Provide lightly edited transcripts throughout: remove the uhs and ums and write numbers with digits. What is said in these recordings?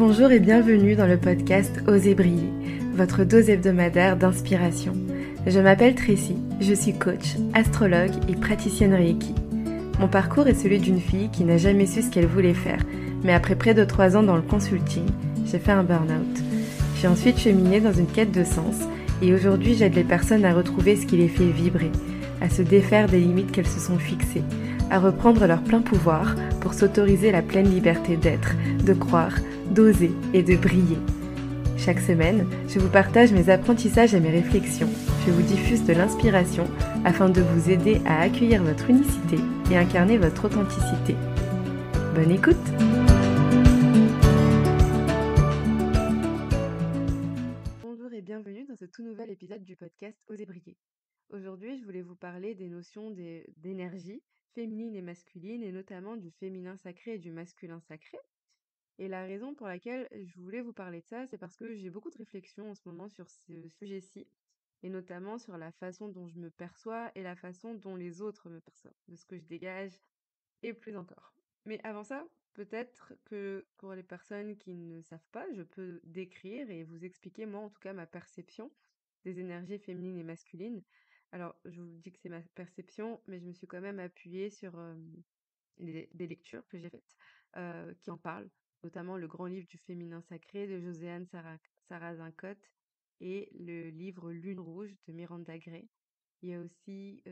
Bonjour et bienvenue dans le podcast Osez briller, votre dose hebdomadaire d'inspiration. Je m'appelle Tracy, je suis coach, astrologue et praticienne Reiki. Mon parcours est celui d'une fille qui n'a jamais su ce qu'elle voulait faire, mais après près de 3 ans dans le consulting, j'ai fait un burn-out. J'ai ensuite cheminé dans une quête de sens et aujourd'hui j'aide les personnes à retrouver ce qui les fait vibrer, à se défaire des limites qu'elles se sont fixées, à reprendre leur plein pouvoir pour s'autoriser la pleine liberté d'être, de croire, d'oser et de briller. Chaque semaine, je vous partage mes apprentissages et mes réflexions. Je vous diffuse de l'inspiration afin de vous aider à accueillir votre unicité et incarner votre authenticité. Bonne écoute! Bonjour et bienvenue dans ce tout nouvel épisode du podcast Osez briller. Aujourd'hui, je voulais vous parler des notions d'énergie féminine et masculine et notamment du féminin sacré et du masculin sacré. Et la raison pour laquelle je voulais vous parler de ça, c'est parce que j'ai beaucoup de réflexions en ce moment sur ce sujet-ci, et notamment sur la façon dont je me perçois et la façon dont les autres me perçoivent, de ce que je dégage, et plus encore. Mais avant ça, peut-être que pour les personnes qui ne savent pas, je peux décrire et vous expliquer, moi en tout cas, ma perception des énergies féminines et masculines. Alors, je vous dis que c'est ma perception, mais je me suis quand même appuyée sur des lectures que j'ai faites qui en parlent, notamment le grand livre du féminin sacré de Joséanne Sarrazin-Cotte et le livre Lune rouge de Miranda Gray. Il y a aussi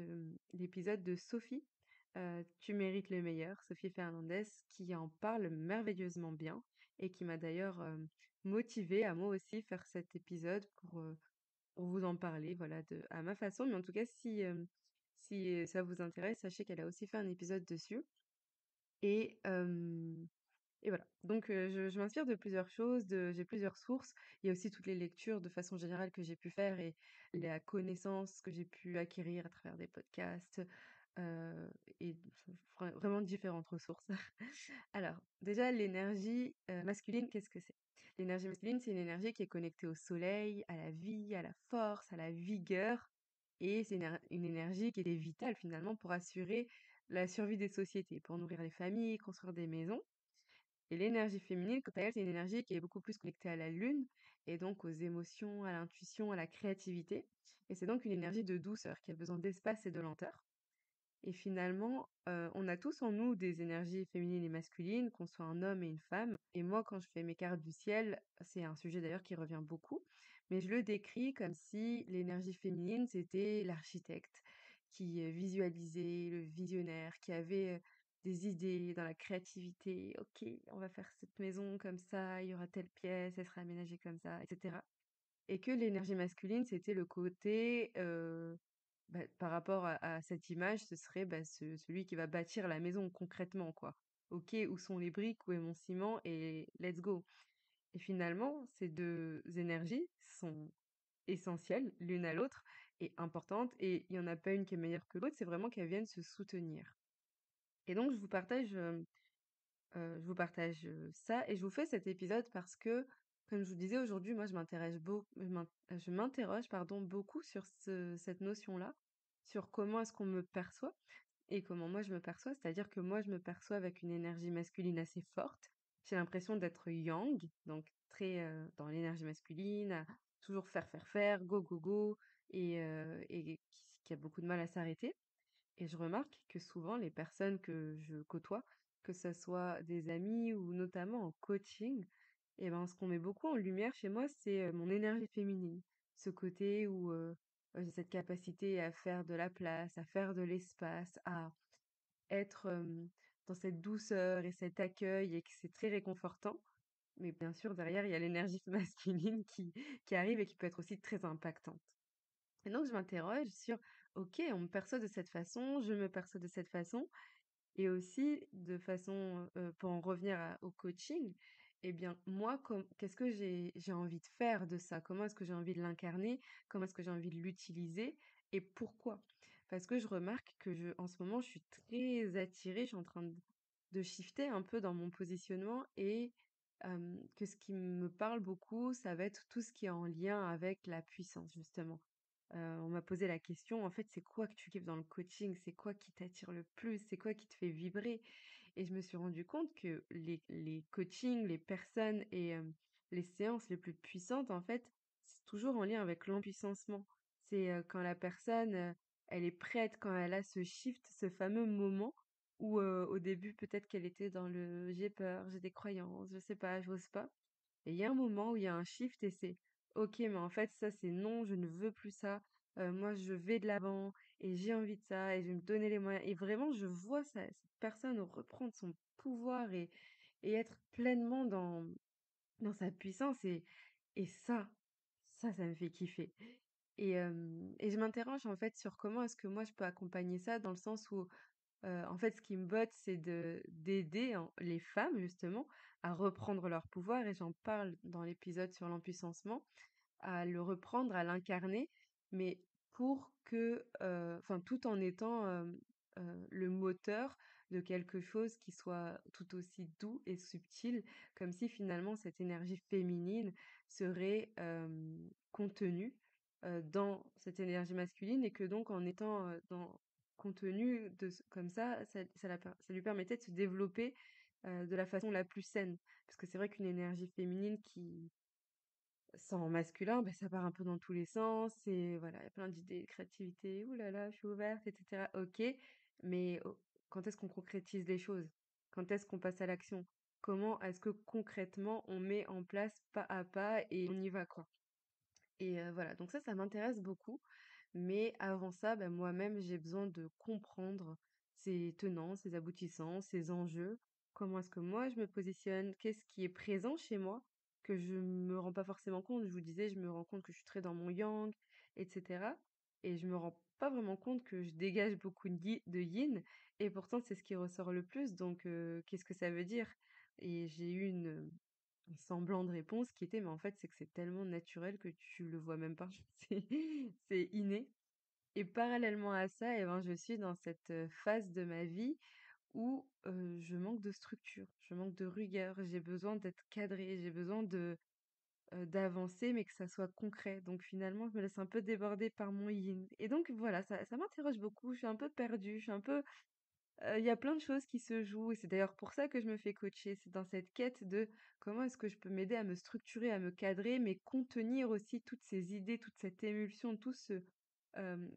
l'épisode de Sophie, Tu mérites le meilleur, Sophie Fernandez, qui en parle merveilleusement bien et qui m'a d'ailleurs motivée à moi aussi faire cet épisode pour vous en parler, voilà, à ma façon. Mais en tout cas, si ça vous intéresse, sachez qu'elle a aussi fait un épisode dessus. Et, et voilà. Donc, je m'inspire de plusieurs choses, j'ai plusieurs sources. Il y a aussi toutes les lectures de façon générale que j'ai pu faire et la connaissance que j'ai pu acquérir à travers des podcasts euh, et vraiment différentes ressources. Alors, déjà, l'énergie masculine, qu'est-ce que c'est? L'énergie masculine, c'est une énergie qui est connectée au soleil, à la vie, à la force, à la vigueur. Et c'est une énergie qui est vitale finalement pour assurer la survie des sociétés, pour nourrir les familles, construire des maisons. Et l'énergie féminine, quant à elle, c'est une énergie qui est beaucoup plus connectée à la lune, et donc aux émotions, à l'intuition, à la créativité. Et c'est donc une énergie de douceur qui a besoin d'espace et de lenteur. Et finalement, on a tous en nous des énergies féminines et masculines, qu'on soit un homme et une femme. Et moi, quand je fais mes cartes du ciel, c'est un sujet d'ailleurs qui revient beaucoup, mais je le décris comme si l'énergie féminine, c'était l'architecte qui visualisait, le visionnaire, qui avait des idées dans la créativité. Ok, on va faire cette maison comme ça, il y aura telle pièce, elle sera aménagée comme ça, etc. Et que l'énergie masculine, c'était le côté, par rapport à cette image, ce serait, celui qui va bâtir la maison concrètement, quoi. OK, où sont les briques? Où est mon ciment? Et let's go. Et finalement, ces 2 énergies sont essentielles l'une à l'autre et importantes et il y en a pas une qui est meilleure que l'autre, c'est vraiment qu'elles viennent se soutenir. Et donc je vous partage ça et je vous fais cet épisode parce que, comme je vous disais aujourd'hui, moi je m'interroge pardon, beaucoup sur cette notion-là, sur comment est-ce qu'on me perçoit et comment moi je me perçois. C'est-à-dire que moi je me perçois avec une énergie masculine assez forte. J'ai l'impression d'être yang, donc très dans l'énergie masculine, à toujours faire, go, go, go, et qui a beaucoup de mal à s'arrêter. Et je remarque que souvent, les personnes que je côtoie, que ce soit des amis ou notamment en coaching, et ben, ce qu'on met beaucoup en lumière chez moi, c'est mon énergie féminine. Ce côté où j'ai cette capacité à faire de la place, à faire de l'espace, à être dans cette douceur et cet accueil et que c'est très réconfortant. Mais bien sûr, derrière, il y a l'énergie masculine qui arrive et qui peut être aussi très impactante. Et donc je m'interroge sur, OK, on me perçoit de cette façon, je me perçois de cette façon, et aussi de façon, pour en revenir au coaching, eh bien moi, qu'est-ce que j'ai envie de faire de ça? Comment est-ce que j'ai envie de l'incarner? Comment est-ce que j'ai envie de l'utiliser? Et pourquoi? Parce que je remarque que en ce moment, je suis très attirée, je suis en train de shifter un peu dans mon positionnement et que ce qui me parle beaucoup, ça va être tout ce qui est en lien avec la puissance, justement. On m'a posé la question, en fait, c'est quoi que tu kiffes dans le coaching? C'est quoi qui t'attire le plus? C'est quoi qui te fait vibrer? et je me suis rendu compte que les coachings, les personnes et les séances les plus puissantes, en fait, c'est toujours en lien avec l'empuissancement. C'est, quand la personne, elle est prête, quand elle a ce shift, ce fameux moment où, au début, peut-être qu'elle était dans le: «J'ai peur, j'ai des croyances, je sais pas, j'ose pas». Et il y a un moment où il y a un shift et c'est: «OK, mais en fait, ça, c'est non, je ne veux plus ça. Moi, je vais de l'avant et j'ai envie de ça et je vais me donner les moyens». Et vraiment, je vois cette personne reprendre son pouvoir et être pleinement dans sa puissance et ça me fait kiffer. Et je m'interroge, en fait, sur comment est-ce que moi, je peux accompagner ça dans le sens où, en fait, ce qui me botte, c'est d'aider les femmes, justement, à reprendre leur pouvoir et j'en parle dans l'épisode sur l'empuissancement, à le reprendre, à l'incarner, mais pour que, enfin, tout en étant, le moteur de quelque chose qui soit tout aussi doux et subtil, comme si finalement cette énergie féminine serait, contenue, dans cette énergie masculine et que donc en étant, contenue comme ça lui permettait de se développer, de la façon la plus saine. Parce que c'est vrai qu'une énergie féminine qui sans masculin, ça part un peu dans tous les sens et voilà, il y a plein d'idées, de créativité. «Ouh là là, je suis ouverte» et cetera. OK, mais quand est-ce qu'on concrétise les choses? Quand est-ce qu'on passe à l'action? Comment est-ce que concrètement on met en place pas à pas et on y va, quoi? Et voilà, donc ça m'intéresse beaucoup. Mais avant ça, moi-même, j'ai besoin de comprendre ses tenants, ses aboutissants, ses enjeux. Comment est-ce que moi je me positionne? Qu'est-ce qui est présent chez moi que je me rends pas forcément compte? Je vous disais, je me rends compte que je suis très dans mon yang, et cetera. Et je me rends pas vraiment compte que je dégage beaucoup de yin et pourtant c'est ce qui ressort le plus. Donc qu'est-ce que ça veut dire? Et j'ai eu un semblant de réponse qui était: «Mais en fait, c'est que c'est tellement naturel que tu le vois même pas». C'est c'est inné. Et parallèlement à ça, je suis dans cette, phase de ma vie où, je manque de structure, je manque de rigueur, j'ai besoin d'être cadrée, j'ai besoin d'avancer, mais que ça soit concret. Donc finalement, je me laisse un peu déborder par mon yin et donc voilà, ça m'interroge beaucoup, je suis un peu perdue, je suis un peu il y a plein de choses qui se jouent et c'est d'ailleurs pour ça que je me fais coacher. C'est dans cette quête de comment est-ce que je peux m'aider à me structurer, à me cadrer, mais contenir aussi toutes ces idées, toute cette émulsion, tout ce, hem,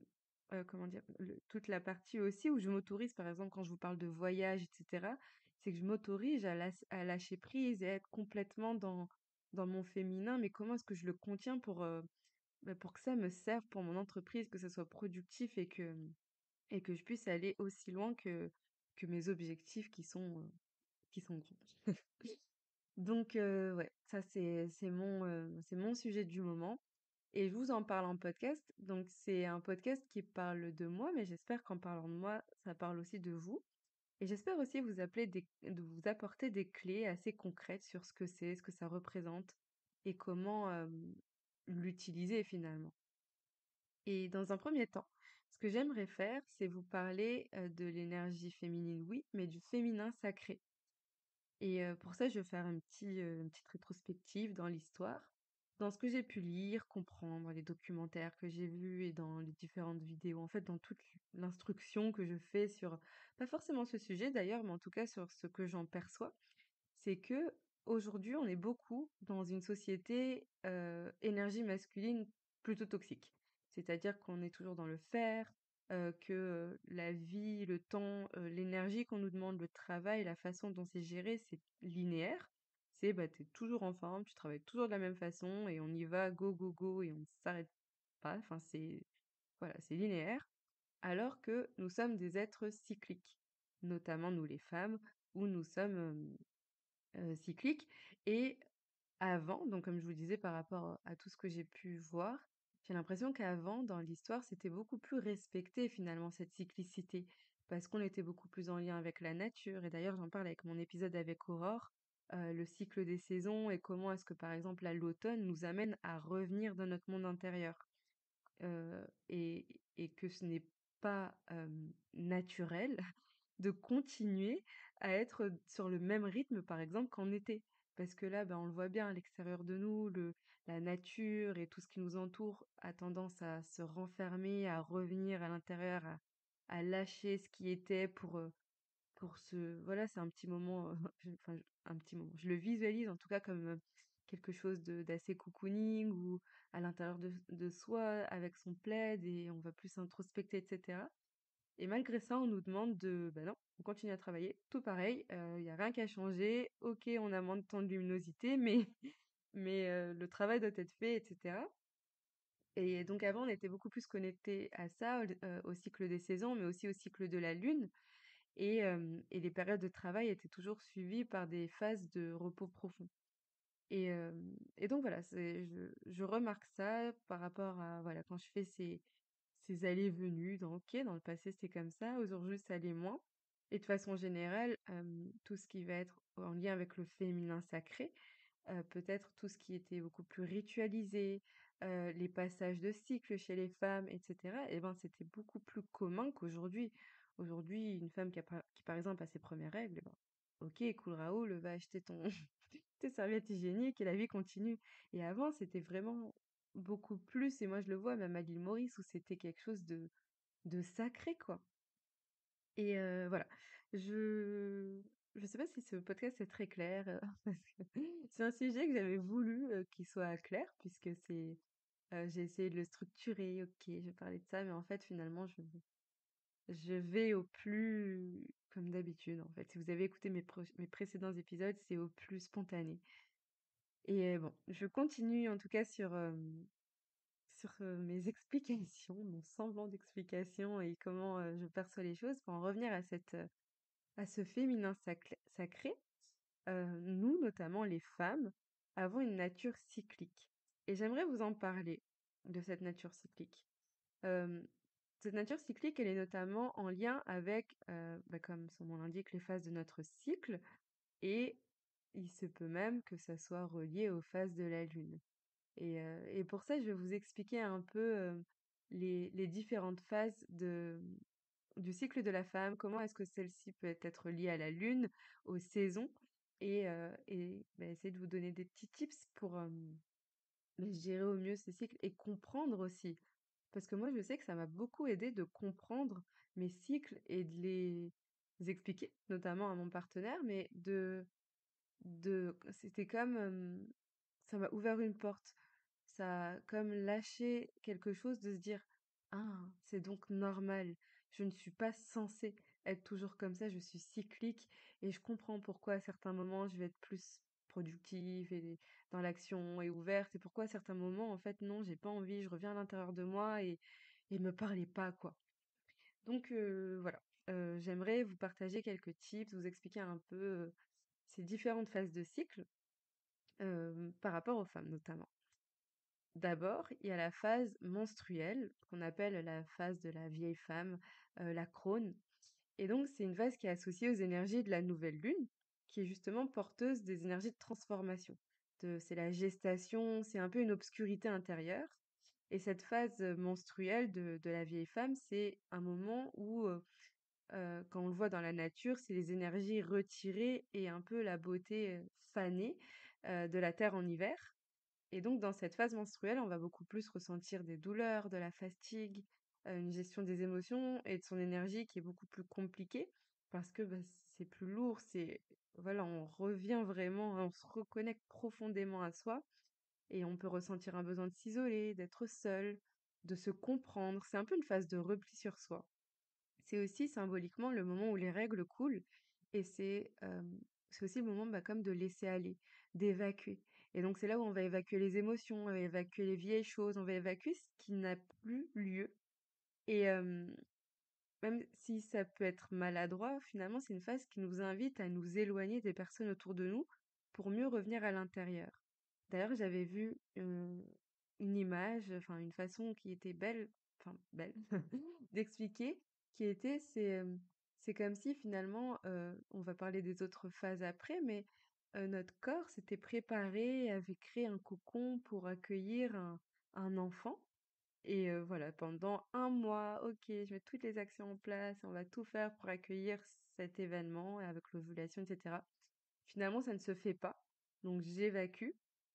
comment dire? Toute la partie aussi où je m'autorise, par exemple, quand je vous parle de voyage et cetera, c'est que je m'autorise à lâcher prise et à être complètement dans mon féminin, mais comment est-ce que je le contiens pour que ça me serve pour mon entreprise, que ça soit productif et que je puisse aller aussi loin que mes objectifs qui sont grands. Donc ouais, ça c'est mon sujet du moment et je vous en parle en podcast. Donc c'est un podcast qui parle de moi, mais j'espère qu'en parlant de moi, ça parle aussi de vous et j'espère aussi de vous apporter des clés assez concrètes sur ce que c'est, ce que ça représente et comment, l'utiliser finalement. Et dans un premier temps, ce que j'aimerais faire, c'est vous parler, de l'énergie féminine, oui, mais du féminin sacré. Et pour ça, je vais faire une petite rétrospective dans l'histoire, dans ce que j'ai pu lire, comprendre, les documentaires que j'ai vus et dans les différentes vidéos, en fait, dans toute l'instruction que je fais sur pas forcément ce sujet d'ailleurs, mais en tout cas sur ce que j'en perçois. C'est que aujourd'hui, on est beaucoup dans une société, énergie masculine plutôt toxique. C'est-à-dire qu'on est toujours dans le faire, que, la vie, le temps, l'énergie qu'on nous demande, le travail, la façon dont c'est géré, c'est linéaire. C'est, tu es toujours en forme, tu travailles toujours de la même façon et on y va go, go, go et on ne s'arrête pas. Enfin, c'est voilà, c'est linéaire. Alors que nous sommes des êtres cycliques, notamment nous les femmes, où nous sommes, cyclique et avant, donc comme je vous disais par rapport à tout ce que j'ai pu voir, j'ai l'impression qu'avant, dans l'histoire, c'était beaucoup plus respecté finalement cette cyclicité, parce qu'on était beaucoup plus en lien avec la nature et d'ailleurs j'en parle avec mon épisode avec Aurore, le cycle des saisons et comment est-ce que par exemple là, l'automne nous amène à revenir dans notre monde intérieur. Et que ce n'est pas, naturel de continuer à être, sur le même rythme, par exemple, qu'en été. Parce que là, on le voit bien à l'extérieur de nous, la nature et tout ce qui nous entoure a tendance à se renfermer, à revenir à l'intérieur, à lâcher ce qui était pour se voilà, c'est un petit moment, enfin, un petit moment. Je le visualise en tout cas comme, quelque chose d'assez cocooning où à l'intérieur de soi, avec son plaid et on va plus s'introspecter et cetera et malgré ça, on nous demande de bah, non, on continue à travailler, tout pareil, il y a rien qui a changé. OK, on a moins de temps de luminosité, mais le travail doit être fait et cetera et donc avant, on était beaucoup plus connectés à ça, au cycle des saisons, mais aussi au cycle de la lune et les périodes de travail étaient toujours suivies par des phases de repos profond. Et donc voilà, je remarque ça par rapport à voilà, quand je fais ces allées-venues dans OK, dans le passé, c'était comme ça, aujourd'hui, ça l'est moins. Et de façon générale, tout ce qui va être en lien avec le féminin sacré, peut-être tout ce qui était beaucoup plus ritualisé, les passages de cycle chez les femmes et cetera et ben, c'était beaucoup plus commun qu'aujourd'hui. Aujourd'hui, une femme qui par exemple a ses premières règles, eh ben, OK, cool Raoul, va acheter ton tes serviettes hygiéniques et la vie continue. Et avant, c'était vraiment beaucoup plus et moi je le vois même à l'île Maurice où c'était quelque chose de sacré, quoi. Et voilà. Je je sais pas si ce podcast est très clair, parce que c'est un sujet que j'avais voulu, qu'il soit clair puisque j'ai essayé de le structurer. OK, je vais parler de ça, mais en fait, finalement, je vais au plus comme d'habitude, en fait. Si vous avez écouté mes précédents épisodes, c'est au plus spontané. Et bon, je continue en tout cas sur mes explications, mon semblant d'explication et comment, je perçois les choses pour en revenir à ce féminin sacré. Nous, notamment les femmes, avons une nature cyclique et j'aimerais vous en parler de cette nature cyclique. Hem, Cette nature cyclique, elle est notamment en lien avec, bah, comme son nom l'indique, les phases de notre cycle et il se peut même que ça soit relié aux phases de la lune. Et pour ça, je vais vous expliquer un peu, les différentes phases du cycle de la femme. Comment est-ce que celle-ci peut être liée à la lune, aux saisons et bah, essayer de vous donner des petits tips pour, gérer au mieux ces cycles et comprendre aussi. Parce que moi, je sais que ça m'a beaucoup aidé de comprendre mes cycles et de les expliquer, notamment à mon partenaire, mais c'était comme, ça m'a ouvert une porte. Ça a comme lâché quelque chose de se dire: «Ah, c'est donc normal. Je ne suis pas censée être toujours comme ça, je suis cyclique et je comprends pourquoi à certains moments je vais être plus productive et dans l'action et ouverte et pourquoi à certains moments, en fait, non, j'ai pas envie, je reviens à l'intérieur de moi et me parlez pas, quoi». Donc voilà, j'aimerais vous partager quelques tips, vous expliquer un peu, ces différentes phases de cycle, par rapport aux femmes notamment. D'abord, il y a la phase menstruelle qu'on appelle la phase de la vieille femme, la crone et donc c'est une phase qui est associée aux énergies de la nouvelle lune, qui est justement porteuse des énergies de transformation. C'est la gestation, c'est un peu une obscurité intérieure et cette phase, menstruelle de la vieille femme, c'est un moment où, quand on le voit dans la nature, c'est les énergies retirées et un peu la beauté, fanée, de la terre en hiver et donc dans cette phase menstruelle, on va beaucoup plus ressentir des douleurs, de la fatigue, une gestion des émotions et de son énergie qui est beaucoup plus compliquée parce que, bah, c'est plus lourd, voilà, on revient vraiment, on se reconnecte profondément à soi et on peut ressentir un besoin de s'isoler, d'être seul, de se comprendre. C'est un peu une phase de repli sur soi. C'est aussi symboliquement le moment où les règles coulent et c'est aussi le moment, bah, comme de laisser aller, d'évacuer et donc c'est là où on va évacuer les émotions, on va évacuer les vieilles choses, on va évacuer ce qui n'a plus lieu et même si ça peut être maladroit, finalement, c'est une phase qui nous invite à nous éloigner des personnes autour de nous pour mieux revenir à l'intérieur. D'ailleurs, j'avais vu, une image, enfin une façon qui était belle, enfin belle, d'expliquer, qui était c'est comme si finalement, on va parler des autres phases après, mais, notre corps s'était préparé, avait créé un cocon pour accueillir un enfant et voilà, pendant un mois, OK, je mets toutes les actions en place, on va tout faire pour accueillir cet événement avec l'ovulation et cetera. Finalement, ça ne se fait pas, donc j'évacue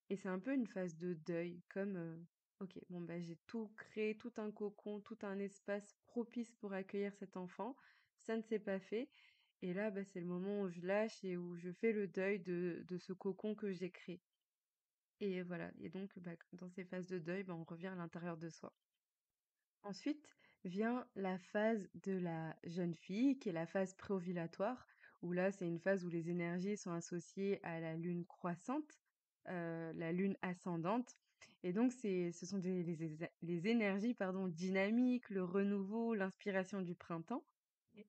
et c'est un peu une phase de deuil comme, OK, bon, bah, j'ai tout créé, tout un cocon, tout un espace propice pour accueillir cet enfant, ça ne s'est pas fait et là, bah, c'est le moment où je lâche et où je fais le deuil de ce cocon que j'ai créé et voilà et donc bah, dans ces phases de deuil, bah, on revient à l'intérieur de soi. Ensuite vient la phase de la jeune fille, qui est la phase préovulatoire, où là, c'est une phase où les énergies sont associées à la lune croissante, la lune ascendante et donc ce sont les énergies, pardon, dynamiques, le renouveau, l'inspiration du printemps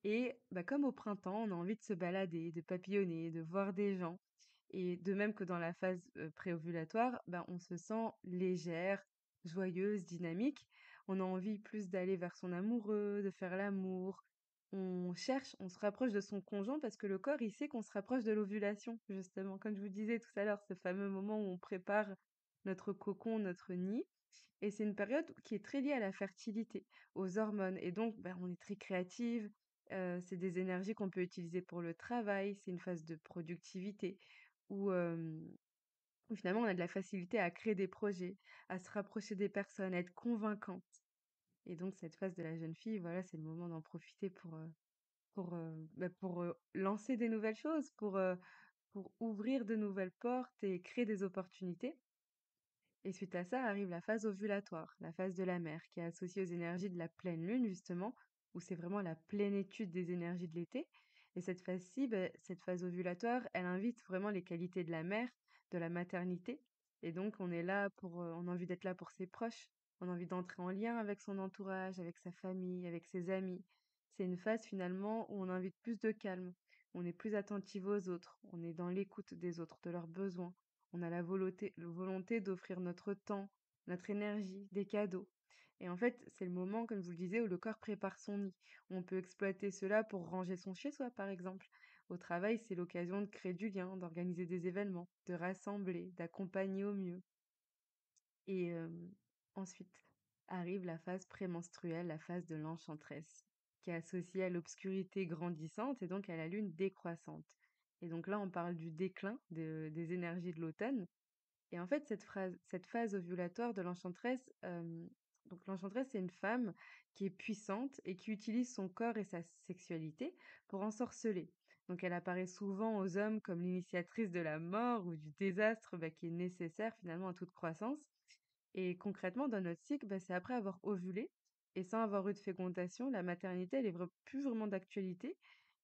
et bah, comme au printemps, on a envie de se balader, de papillonner, de voir des gens et de même que dans la phase, préovulatoire, ben, on se sent légère, joyeuse, dynamique. On a envie plus d'aller vers son amoureux, de faire l'amour. On cherche, on se rapproche de son conjoint parce que le corps, il sait qu'on se rapproche de l'ovulation, justement. Comme je vous disais tout à l'heure, ce fameux moment où on prépare notre cocon, notre nid. Et c'est une période qui est très liée à la fertilité, aux hormones. Et donc, ben, on est très créative. C'est des énergies qu'on peut utiliser pour le travail. C'est une phase de productivité où, où finalement on a de la facilité à créer des projets, à se rapprocher des personnes, à être convaincante. Et donc, cette phase de la jeune fille, voilà, c'est le moment d'en profiter pour lancer des nouvelles choses, pour ouvrir de nouvelles portes et créer des opportunités. Et suite à ça arrive la phase ovulatoire, la phase de la mère, qui est associée aux énergies de la pleine lune, justement, où c'est vraiment la plénitude des énergies de l'été. Et cette phase-ci, ben, cette phase ovulatoire, elle invite vraiment les qualités de la mère, de la maternité. Et donc, on est là on a envie d'être là pour ses proches, on a envie d'entrer en lien avec son entourage, avec sa famille, avec ses amis. C'est une phase finalement où on invite plus de calme, on est plus attentive aux autres, on est dans l'écoute des autres, de leurs besoins. On a la volonté d'offrir notre temps, notre énergie, des cadeaux. Et en fait, c'est le moment, comme je vous le disais, où le corps prépare son nid. On peut exploiter cela pour ranger son chez-soi, par exemple. Au travail, c'est l'occasion de créer du lien, d'organiser des événements, de rassembler, d'accompagner au mieux. Et ensuite arrive la phase prémenstruelle, la phase de l'enchanteresse, qui est associée à l'obscurité grandissante et donc à la lune décroissante. Et donc là, on parle du déclin des énergies de l'automne et en fait, cette phase ovulatoire de l'enchanteresse, donc l'enchanteresse, c'est une femme qui est puissante et qui utilise son corps et sa sexualité pour ensorceler. Donc elle apparaît souvent aux hommes comme l'initiatrice de la mort ou du désastre, bah, qui est nécessaire finalement à toute croissance. Et concrètement, dans notre cycle, bah, c'est après avoir ovulé et sans avoir eu de fécondation, la maternité, elle est plus vraiment d'actualité.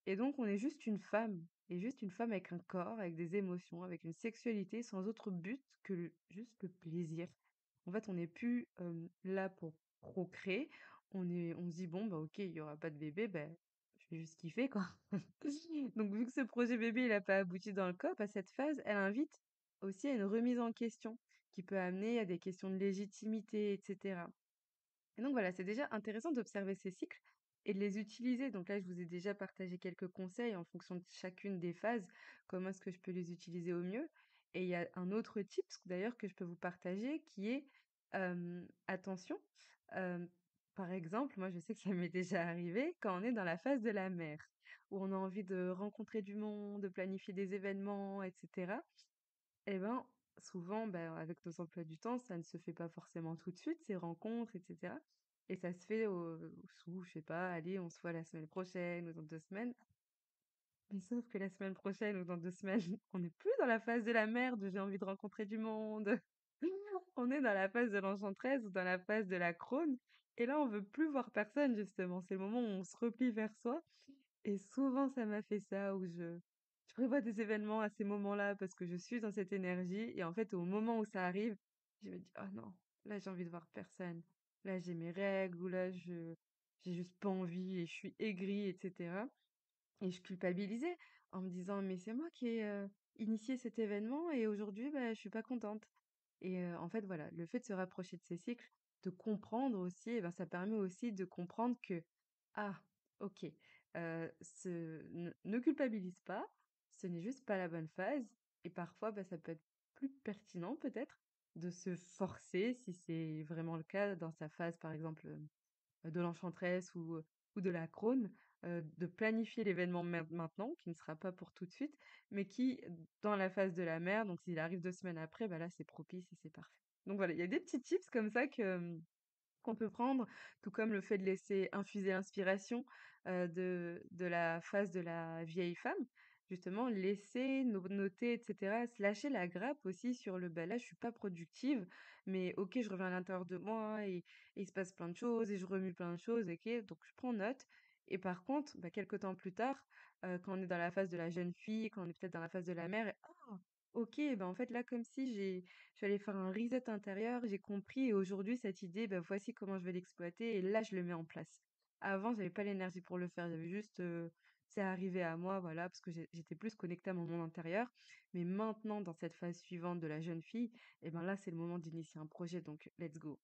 Et donc, on est juste une femme, et juste une femme avec un corps, avec des émotions, avec une sexualité, sans autre but que juste le plaisir. En fait, on n'est plus là pour procréer. On se dit, bon, bah ok, il y aura pas de bébé, ben je vais juste kiffer, quoi. Donc, vu que ce projet bébé, il n'a pas abouti dans le corps, à cette phase, elle invite aussi à une remise en question qui peut amener à des questions de légitimité, etc. Et donc voilà, c'est déjà intéressant d'observer ces cycles et de les utiliser. Donc là, je vous ai déjà partagé quelques conseils en fonction de chacune des phases, comment est-ce que je peux les utiliser au mieux. Et il y a un autre tips d'ailleurs que je peux vous partager qui est attention. euh, Par exemple, moi je sais que ça m'est déjà arrivé quand on est dans la phase de la mer, où on a envie de rencontrer du monde, de planifier des événements, etc. Eh ben, souvent, ben, avec nos emplois du temps, ça ne se fait pas forcément tout de suite, ces rencontres, et cetera. Et ça se fait sous, je sais pas, allez, on se voit la semaine prochaine ou dans 2 semaines. Mais sauf que la semaine prochaine ou dans 2 semaines, on n'est plus dans la phase de la merde, j'ai envie de rencontrer du monde. On est dans la phase de l'enchanteresse ou dans la phase de la crone. Et là, on veut plus voir personne, justement. C'est le moment où on se replie vers soi et souvent, ça m'a fait ça, où je prévois des événements à ces moments-là parce que je suis dans cette énergie. Et en fait, au moment où ça arrive, je me dis, oh non, là, j'ai envie de voir personne. Là, j'ai mes règles, ou là, j'ai juste pas envie et je suis aigrie, etc. Et je culpabilisais en me disant: «Mais c'est moi qui ai, initié cet événement et aujourd'hui, bah, je suis pas contente». Et en fait, voilà, le fait de se rapprocher de ces cycles, de comprendre aussi, eh ben, ça permet aussi de comprendre que: «Ah, OK, ce ne culpabilise pas, ce n'est juste pas la bonne phase» et parfois, bah, ça peut être plus pertinent peut-être de se forcer, si c'est vraiment le cas dans sa phase, par exemple, de l'enchanteresse ou de la crone, de planifier l'événement maintenant, qui ne sera pas pour tout de suite, mais qui, dans la phase de la mère, donc s'il arrive 2 semaines après, bah, là, c'est propice et c'est parfait. Donc voilà, il y a des petits tips comme ça qu'on peut prendre, tout comme le fait de laisser infuser l'inspiration, de la phase de la vieille femme. Justement, laisser noter et cetera, se lâcher la grappe aussi sur le: «Bah, là, je suis pas productive, mais OK, je reviens à l'intérieur de moi et il se passe plein de choses et je remue plein de choses, OK». Donc je prends note et par contre, bah, quelque temps plus tard, quand on est dans la phase de la jeune fille, quand on est peut-être dans la phase de la mère: «Ah! OK, bah, en fait, là, comme si je suis allée faire un reset intérieur, j'ai compris et aujourd'hui cette idée, bah, voici comment je vais l'exploiter et là je le mets en place. Avant, j'avais pas l'énergie pour le faire, j'avais juste, c'est arrivé à moi, voilà, parce que j'étais plus connectée à mon monde intérieur. Mais maintenant, dans cette phase suivante de la jeune fille, et ben là, c'est le moment d'initier un projet, donc let's go.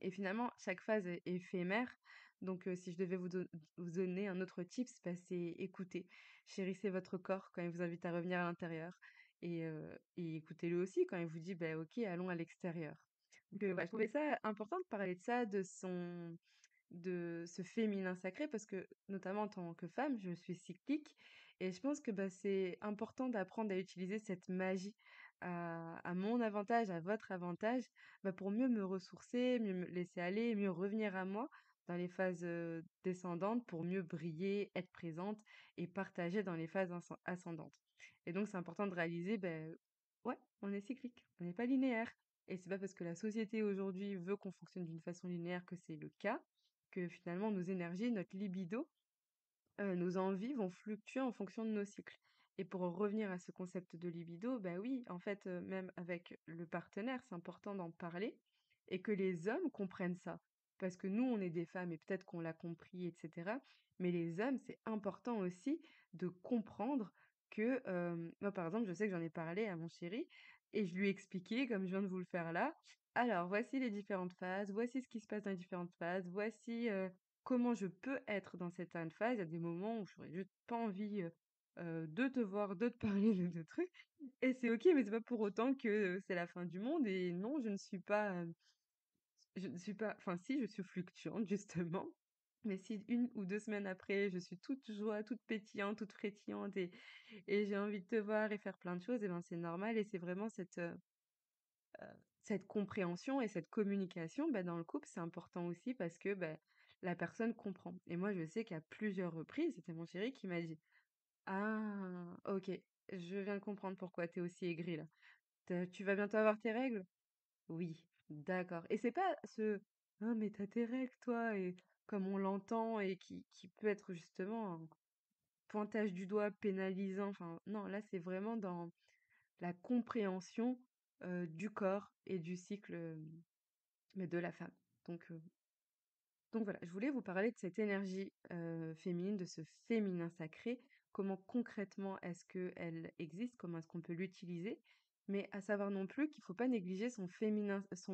Et finalement, chaque phase est éphémère. Donc, si je devais vous donner un autre tips, bah, c'est écouter. Chérissez votre corps quand il vous invite à revenir à l'intérieur et écoutez-le aussi quand il vous dit: «Bah, OK, allons à l'extérieur». Donc, voilà, je trouvais ça important de parler de ça, de ce féminin sacré parce que, notamment en tant que femme, je suis cyclique et je pense que, bah, c'est important d'apprendre à utiliser cette magie à mon avantage, à votre avantage, bah, pour mieux me ressourcer, mieux me laisser aller, mieux revenir à moi dans les phases, descendantes pour mieux briller, être présente et partager dans les phases ascendantes. Et donc c'est important de réaliser, beh, ouais, on est cyclique, on n'est pas linéaire et c'est pas parce que la société aujourd'hui veut qu'on fonctionne d'une façon linéaire que c'est le cas que finalement nos énergies, notre libido, nos envies vont fluctuer en fonction de nos cycles. Et pour revenir à ce concept de libido, bah oui, en fait, même avec le partenaire, c'est important d'en parler et que les hommes comprennent ça. Parce que nous, on est des femmes et peut-être qu'on l'a compris, et cetera. Mais les hommes, c'est important aussi de comprendre que, moi, par exemple, je sais que j'en ai parlé à mon chéri et je lui ai expliqué, comme je viens de vous le faire là: «Alors voici les différentes phases, voici ce qui se passe dans les différentes phases, voici, comment je peux être dans certaines phases. Il y a des moments où j'aurais juste pas envie, de te voir, de te parler, de trucs et c'est OK, mais c'est pas pour autant que, c'est la fin du monde et non, je ne suis pas enfin si, je suis fluctuante justement, mais si 1 ou 2 semaines après, je suis toute joie, toute pétillante, toute frétillante et j'ai envie de te voir et faire plein de choses et ben, c'est normal et c'est vraiment cette compréhension et cette communication, bah, dans le couple, c'est important aussi parce que, bah, la personne comprend. Et moi, je sais qu'à plusieurs reprises, c'était mon chéri qui m'a dit: «Ah, OK, je viens de comprendre pourquoi tu es aussi aigri là. Tu vas bientôt avoir tes règles?» «Oui, d'accord» et c'est pas ce: «Ah mais tu tes règles toi» et comme on l'entend et qui peut être justement un pointage du doigt pénalisant, enfin non, là, c'est vraiment dans la compréhension, du corps et du cycle, mais de la femme. Donc heu, donc voilà, je voulais vous parler de cette énergie, féminine, de ce féminin sacré. Comment concrètement est-ce qu'elle existe? Comment est-ce qu'on peut l'utiliser? Mais à savoir non plus qu'il faut pas négliger son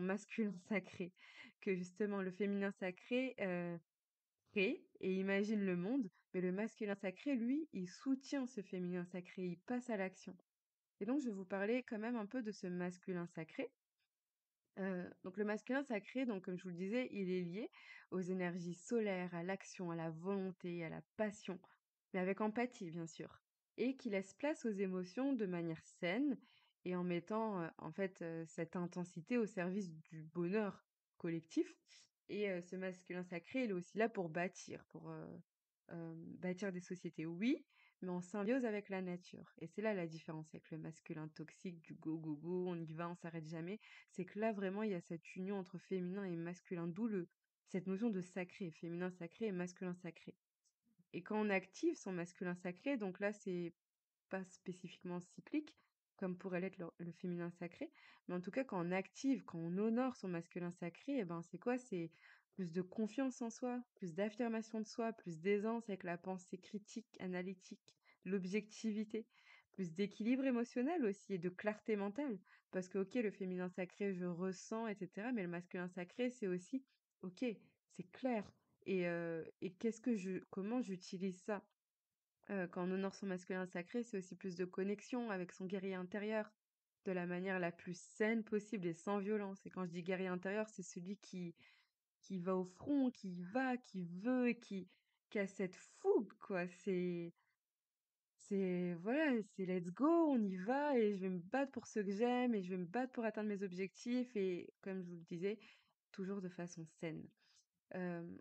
masculin sacré. Que justement le féminin sacré, crée et imagine le monde, mais le masculin sacré, lui, il soutient ce féminin sacré, il passe à l'action. Et donc je vais vous parler quand même un peu de ce masculin sacré. Donc le masculin sacré, donc comme je vous le disais, il est lié aux énergies solaires, à l'action, à la volonté, à la passion, mais avec empathie bien sûr, et qui laisse place aux émotions de manière saine et en mettant, en fait, cette intensité au service du bonheur collectif et ce masculin sacré, il est aussi là pour bâtir, bâtir des sociétés, oui, mais en symbiose avec la nature et c'est là la différence avec le masculin toxique du go, go, go, on y va, on s'arrête jamais. C'est que là, vraiment, il y a cette union entre féminin et masculin, d'où cette notion de sacré, féminin sacré et masculin sacré. Et quand on active son masculin sacré, donc là, c'est pas spécifiquement cyclique, comme pourrait l'être le féminin sacré, mais en tout cas, quand on active, quand on honore son masculin sacré, et ben, c'est quoi? C'est plus de confiance en soi, plus d'affirmation de soi, plus d'aisance avec la pensée critique, analytique, l'objectivité, plus d'équilibre émotionnel aussi et de clarté mentale. Parce que, OK, le féminin sacré, je ressens, et cetera, mais le masculin sacré, c'est aussi, OK, c'est clair. Et comment j'utilise ça? Quand on honore son masculin sacré, c'est aussi plus de connexion avec son guerrier intérieur, de la manière la plus saine possible et sans violence. Et quand je dis guerrier intérieur, c'est celui qui va au front, qui y va, qui veut, qui a cette fougue, quoi. C'est voilà, c'est let's go, on y va et je vais me battre pour ce que j'aime et je vais me battre pour atteindre mes objectifs et comme je vous le disais, toujours de façon saine.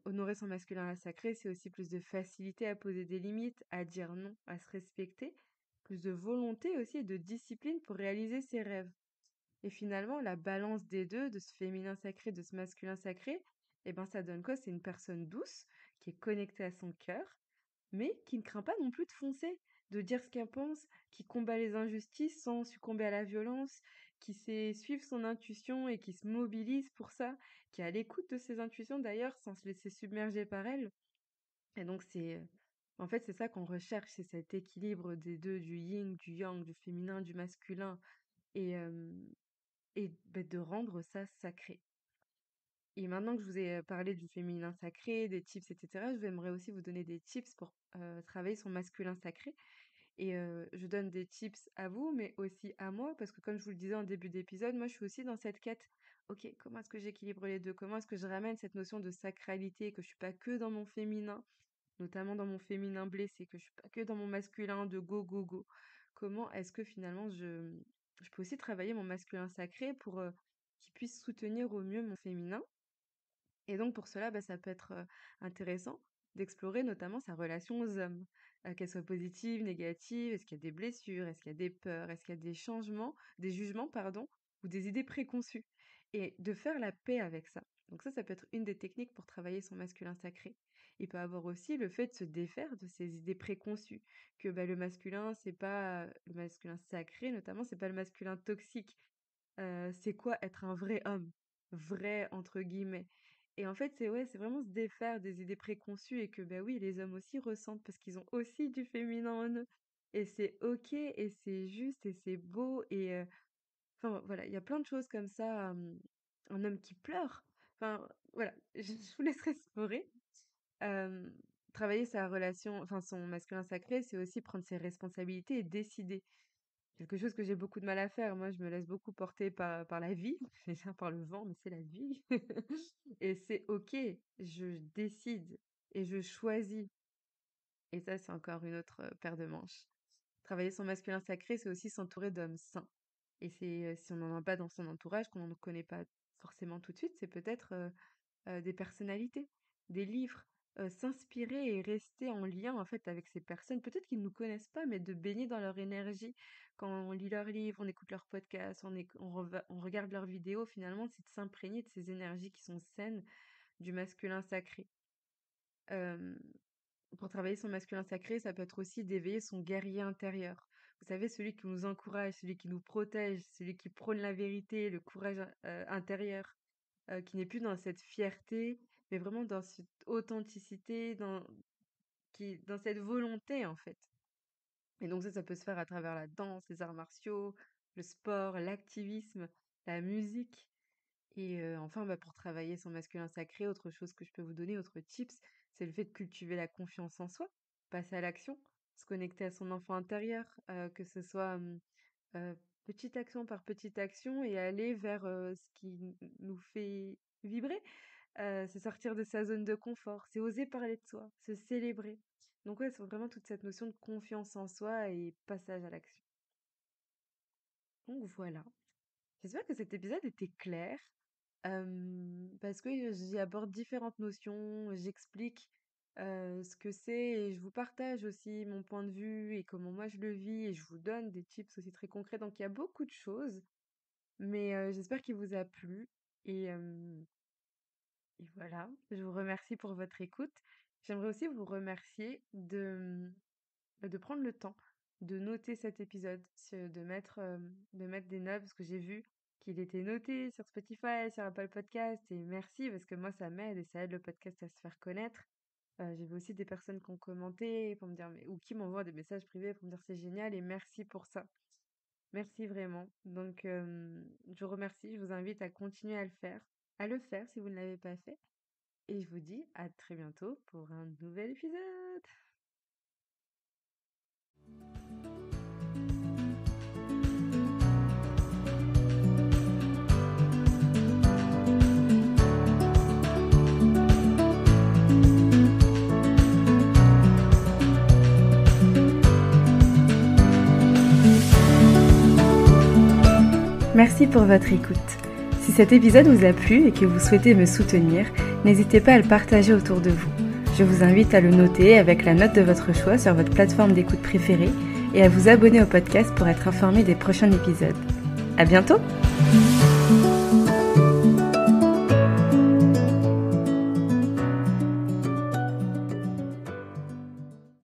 Honorer son masculin sacré, c'est aussi plus de facilité à poser des limites, à dire non, à se respecter, plus de volonté aussi et de discipline pour réaliser ses rêves. Et finalement, la balance des 2, de ce féminin sacré, de ce masculin sacré, eh ben, ça donne quoi? C'est une personne douce, qui est connectée à son cœur, mais qui ne craint pas non plus de foncer, de dire ce qu'elle pense, qui combat les injustices sans succomber à la violence, qui sait suivre son intuition et qui se mobilise pour ça, qui est à l'écoute de ses intuitions d'ailleurs, sans se laisser submerger par elles. Et donc en fait, c'est ça qu'on recherche, c'est cet équilibre des 2, du yin, du yang, du féminin, du masculin et hem de rendre ça sacré. Et maintenant que je vous ai parlé du féminin sacré, des tips, etc., j'aimerais aussi vous donner des tips pour travailler son masculin sacré. Et je donne des tips à vous, mais aussi à moi, parce que comme je vous le disais en début d'épisode, moi je suis aussi dans cette quête. Ok, comment est-ce que j'équilibre les deux? Comment est-ce que je ramène cette notion de sacralité, que je suis pas que dans mon féminin, notamment dans mon féminin blessé, que je suis pas que dans mon masculin de go, go, go. Comment est-ce que finalement je peux aussi travailler mon masculin sacré pour qu'il puisse soutenir au mieux mon féminin? Et donc pour cela, bah, ça peut être intéressant d'explorer notamment sa relation aux hommes, qu'elle soit positive, négative, est-ce qu'il y a des blessures, est-ce qu'il y a des peurs, est-ce qu'il y a des jugements, pardon, ou des idées préconçues, et de faire la paix avec ça. Donc ça peut être une des techniques pour travailler son masculin sacré. Il peut avoir aussi le fait de se défaire de ces idées préconçues, que bah, le masculin, c'est pas le masculin sacré notamment, c'est pas le masculin toxique. C'est quoi être un vrai homme? Vrai entre guillemets. Et en fait, c'est vraiment se défaire des idées préconçues et que, bah, oui, les hommes aussi ressentent parce qu'ils ont aussi du féminin en eux et c'est OK et c'est juste et c'est beau et enfin, voilà, il y a plein de choses comme ça, un homme qui pleure, enfin, voilà, je vous laisserai explorer. Hem, Travailler sa relation enfin, son masculin sacré, c'est aussi prendre ses responsabilités et décider. Quelque chose que j'ai beaucoup de mal à faire. Moi, je me laisse beaucoup porter par la vie, déjà par le vent, mais c'est la vie. Et c'est OK, je décide et je choisis. Et ça, c'est encore une autre paire de manches. Travailler son masculin sacré, c'est aussi s'entourer d'hommes sains. Et c'est si on n'en a pas dans son entourage, qu'on ne connaît pas forcément tout de suite, c'est peut-être des personnalités, des livres, s'inspirer et rester en lien, en fait, avec ces personnes. Peut-être qu'ils ne nous connaissent pas, mais de baigner dans leur énergie. Quand on lit leurs livres, on écoute leurs podcasts, on regarde leurs vidéos, finalement, c'est de s'imprégner de ces énergies qui sont saines, du masculin sacré. Hem, pour travailler son masculin sacré, ça peut être aussi d'éveiller son guerrier intérieur. Vous savez, celui qui nous encourage, celui qui nous protège, celui qui prône la vérité, le courage, intérieur. Qui n'est plus dans cette fierté, mais vraiment dans cette authenticité, dans cette volonté, en fait. Et donc ça peut se faire à travers la danse, les arts martiaux, le sport, l'activisme, la musique. Et enfin, bah, pour travailler son masculin sacré, autre chose que je peux vous donner, autre tips, c'est le fait de cultiver la confiance en soi, passer à l'action, se connecter à son enfant intérieur, que ce soit, petite action par petite action et aller vers, ce qui nous fait vibrer. C'est sortir de sa zone de confort, c'est oser parler de soi, se célébrer. Donc ouais, c'est vraiment toute cette notion de confiance en soi et passage à l'action. Donc voilà. J'espère que cet épisode était clair, parce que j'y aborde différentes notions, j'explique, ce que c'est et je vous partage aussi mon point de vue et comment moi je le vis et je vous donne des tips aussi très concrets. Donc il y a beaucoup de choses, mais j'espère qu'il vous a plu et hem et voilà, je vous remercie pour votre écoute. J'aimerais aussi vous remercier de prendre le temps de noter cet épisode, de mettre des notes parce que j'ai vu qu'il était noté sur Spotify, sur Apple Podcast et merci parce que moi ça m'aide et ça aide le podcast à se faire connaître. J'ai vu aussi des personnes qui ont commenté pour me dire ou qui m'envoient des messages privés pour me dire c'est génial et merci pour ça. Merci vraiment. Donc je vous remercie, je vous invite à continuer à le faire si vous ne l'avez pas fait et je vous dis à très bientôt pour un nouvel épisode. Merci pour votre écoute. Si cet épisode vous a plu et que vous souhaitez me soutenir, n'hésitez pas à le partager autour de vous. Je vous invite à le noter avec la note de votre choix sur votre plateforme d'écoute préférée et à vous abonner au podcast pour être informé des prochains épisodes. À bientôt!